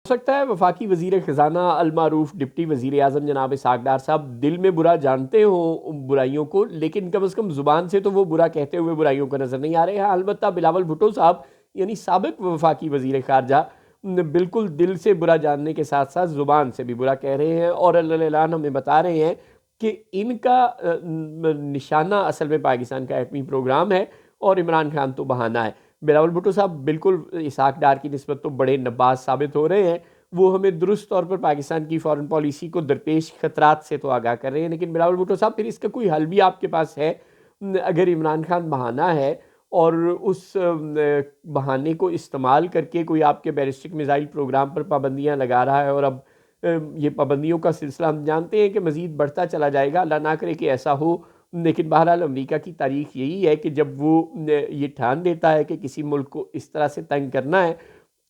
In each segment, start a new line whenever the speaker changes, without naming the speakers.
सकता है वफाकी वज़ीर ख़ज़ाना अल-मारूफ डिप्टी वज़ीर आज़म जनाब इसहाक़ डार साहब दिल में बुरा जानते हों बुराइयों को, लेकिन कम से कम ज़ुबान से तो वो बुरा कहते हुए बुराइयों को नज़र नहीं आ रहे हैं। अलबत्ता बिलावल भुट्टो साहब यानी साबिक़ वफाकी वज़ीर ख़ारजा बिल्कुल दिल से बुरा जानने के साथ साथ ज़ुबान से भी बुरा कह रहे हैं और अल-ऐलान हमें बता रहे हैं कि इनका निशाना असल में पाकिस्तान का एटमी प्रोग्राम है और इमरान खान तो बहाना है। बिलावल भुट्टो साहब बिल्कुल इसहाक़ डार की निस्बत तो बड़े नब्बाज साबित हो रहे हैं। वो हमें दुरुस्त तौर पर पाकिस्तान की फ़ॉरेन पॉलिसी को दरपेश ख़तरात से तो आगाह कर रहे हैं, लेकिन बिलावल भुट्टो साहब फिर इसका कोई हल भी आपके पास है? अगर इमरान खान बहाना है और उस बहाने को इस्तेमाल करके कोई आपके बैलिस्टिक मिसाइल प्रोग्राम पर पाबंदियाँ लगा रहा है और अब ये पाबंदियों का सिलसिला हम जानते हैं कि मज़ीद बढ़ता चला जाएगा, अल्लाह ना करे कि ऐसा हो। लेकिन बहरहाल अमेरिका की तारीख यही है कि जब वो ये ठान देता है कि किसी मुल्क को इस तरह से तंग करना है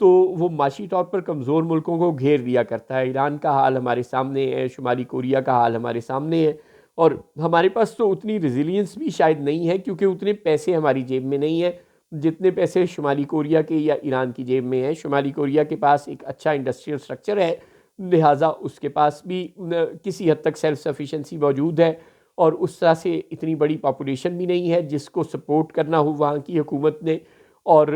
तो वो माशी तौर पर कमज़ोर मुल्कों को घेर दिया करता है। ईरान का हाल हमारे सामने है, शुमाली कोरिया का हाल हमारे सामने है और हमारे पास तो उतनी रेजिलियंस भी शायद नहीं है क्योंकि उतने पैसे हमारी जेब में नहीं है जितने पैसे शुमाली कोरिया के या ईरान की जेब में है। शुमाली कोरिया के पास एक अच्छा इंडस्ट्रियल स्ट्रक्चर है, लिहाजा उसके पास भी किसी हद तक सेल्फ सफिशेंसी मौजूद है और उस तरह से इतनी बड़ी पॉपुलेशन भी नहीं है जिसको सपोर्ट करना हो वहाँ की हुकूमत ने। और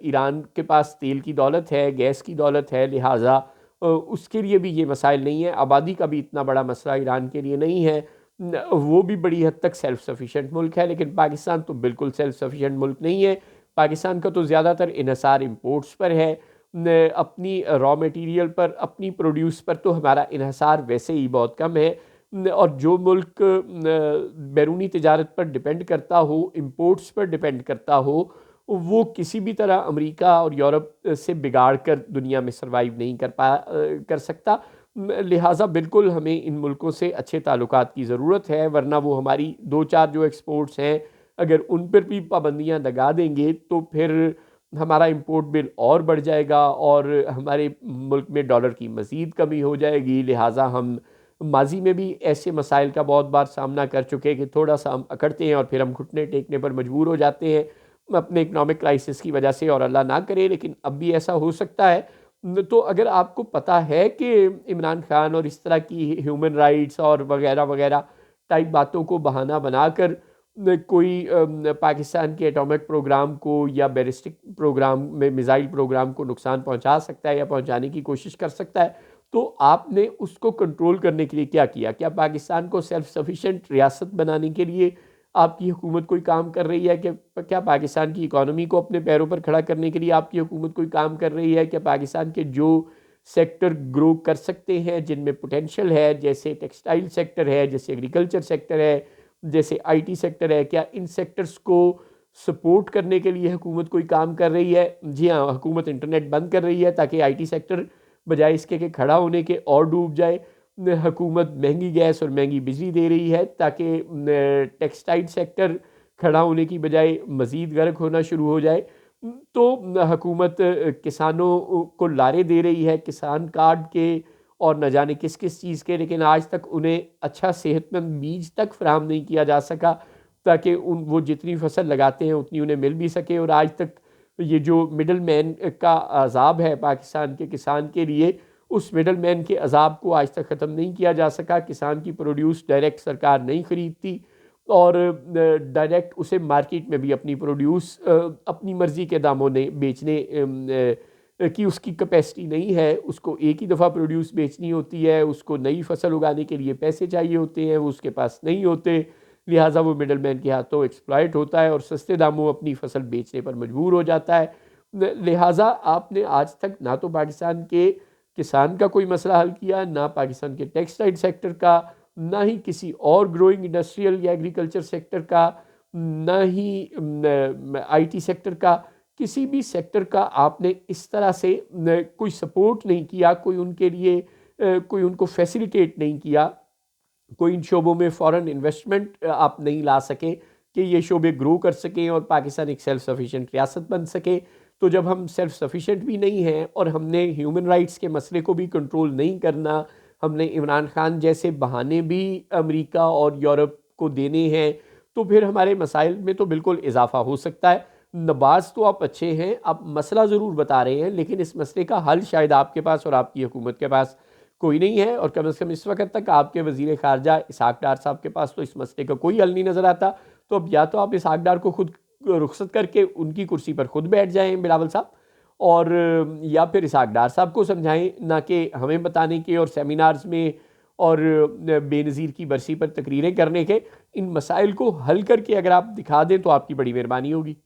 ईरान के पास तेल की दौलत है, गैस की दौलत है, लिहाजा उसके लिए भी ये मसाइल नहीं है। आबादी का भी इतना बड़ा मसला ईरान के लिए नहीं है, वो भी बड़ी हद तक सेल्फ सफिशेंट मुल्क है। लेकिन पाकिस्तान तो बिल्कुल सेल्फ सफिशेंट मुल्क नहीं है। पाकिस्तान का तो ज़्यादातर इन्हसार इम्पोर्ट्स पर है, अपनी रॉ मटेरियल पर, अपनी प्रोड्यूस पर तो हमारा इन्हसार वैसे ही बहुत कम है। और जो मुल्क बैरूनी तिजारत पर डिपेंड करता हो, इम्पोर्ट्स पर डिपेंड करता हो, वो किसी भी तरह अमेरिका और यूरोप से बिगाड़ कर दुनिया में सर्वाइव नहीं कर सकता। लिहाजा बिल्कुल हमें इन मुल्कों से अच्छे ताल्लुकात की ज़रूरत है, वरना वो हमारी दो चार जो एक्सपोर्ट्स हैं अगर उन पर भी पाबंदियाँ लगा देंगे तो फिर हमारा इंपोर्ट बिल और बढ़ जाएगा और हमारे मुल्क में डॉलर की मज़ीद कमी हो जाएगी। लिहाजा हम माजी में भी ऐसे मसाइल का बहुत बार सामना कर चुके हैं कि थोड़ा सा हम अकड़ते हैं और फिर हम घुटने टेकने पर मजबूर हो जाते हैं अपने इकनॉमिक क्राइसिस की वजह से, और अल्लाह ना करे लेकिन अब भी ऐसा हो सकता है। तो अगर आपको पता है कि इमरान खान और इस तरह की ह्यूमन राइट्स और वगैरह वगैरह टाइप बातों को बहाना बनाकर कोई पाकिस्तान के एटॉमिक प्रोग्राम को या बैलिस्टिक प्रोग्राम में मिसाइल प्रोग्राम को नुकसान पहुंचा सकता है या पहुंचाने की कोशिश कर सकता है, तो आपने उसको कंट्रोल करने के लिए क्या किया? क्या पाकिस्तान को सेल्फ सफिशिएंट रियासत बनाने के लिए आपकी हुकूमत कोई काम कर रही है? क्या पाकिस्तान की इकॉनमी को अपने पैरों पर खड़ा करने के लिए आपकी हुकूमत कोई काम कर रही है? क्या पाकिस्तान के जो सेक्टर ग्रो कर सकते हैं, जिनमें पोटेंशियल है, जैसे टेक्सटाइल सेक्टर है, जैसे एग्रीकल्चर सेक्टर है, जैसे आईटी सेक्टर है, क्या इन सेक्टर्स को सपोर्ट करने के लिए हुकूमत कोई काम कर रही है? जी हाँ, हुकूमत इंटरनेट बंद कर रही है ताकि आईटी सेक्टर बजाय इसके कि खड़ा होने के और डूब जाए। हुकूमत महंगी गैस और महंगी बिजली दे रही है ताकि टेक्सटाइल सेक्टर खड़ा होने की बजाय मज़ीद गर्क होना शुरू हो जाए। तो हुकूमत किसानों को लारे दे रही है किसान कार्ड के और न जाने किस किस चीज़ के, लेकिन आज तक उन्हें अच्छा सेहतमंद बीज तक फराहम नहीं किया जा सका ताकि वो जितनी फसल लगाते हैं उतनी उन्हें मिल भी सके। और आज तक ये जो मिडल मैन का अजाब है पाकिस्तान के किसान के लिए, उस मिडल मैन के अजाब को आज तक ख़त्म नहीं किया जा सका। किसान की प्रोड्यूस डायरेक्ट सरकार नहीं ख़रीदती और डायरेक्ट उसे मार्केट में भी अपनी प्रोड्यूस अपनी मर्ज़ी के दामों ने बेचने की उसकी कैपेसिटी नहीं है। उसको एक ही दफ़ा प्रोड्यूस बेचनी होती है, उसको नई फसल उगाने के लिए पैसे चाहिए होते हैं, वो उसके पास नहीं होते। लिहाजा वो मिडल मैन के हाथों एक्सप्लॉइट होता है और सस्ते दामों अपनी फसल बेचने पर मजबूर हो जाता है। लिहाजा आपने आज तक ना तो पाकिस्तान के किसान का कोई मसला हल किया, ना पाकिस्तान के टेक्सटाइल सेक्टर का, ना ही किसी और ग्रोइंग इंडस्ट्रियल या एग्रीकल्चर सेक्टर का, ना ही आईटी सेक्टर का। किसी भी सेक्टर का आपने इस तरह से कोई सपोर्ट नहीं किया, कोई उनके लिए कोई उनको फैसिलिटेट नहीं किया, कोई इन शोबों में फ़ॉरेन इन्वेस्टमेंट आप नहीं ला सके कि ये शोबे ग्रो कर सकें और पाकिस्तान एक सेल्फ सफिशिएंट रियासत बन सके। तो जब हम सेल्फ सफिशिएंट भी नहीं हैं और हमने ह्यूमन राइट्स के मसले को भी कंट्रोल नहीं करना, हमने इमरान खान जैसे बहाने भी अमेरिका और यूरोप को देने हैं, तो फिर हमारे मसाइल में तो बिल्कुल इजाफा हो सकता है। नबाज तो आप अच्छे हैं, आप मसला ज़रूर बता रहे हैं, लेकिन इस मसले का हल शायद आपके पास और आपकी हुकूमत के पास कोई नहीं है, और कम से कम इस वक्त तक आपके वज़ीर ख़ारजा इसहाक़ डार साहब के पास तो इस मसले का कोई हल नहीं नज़र आता। तो अब या तो आप इसहाक़ डार को खुद रुखसत करके उनकी कुर्सी पर खुद बैठ जाएँ बिलावल साहब, और या फिर इसहाक़ डार साहब को समझाएं, ना कि हमें बताने के और सेमिनार्स में और बेनज़ीर की बरसी पर तकरीरें करने के। इन मसाइल को हल करके अगर आप दिखा दें तो आपकी बड़ी मेहरबानी होगी।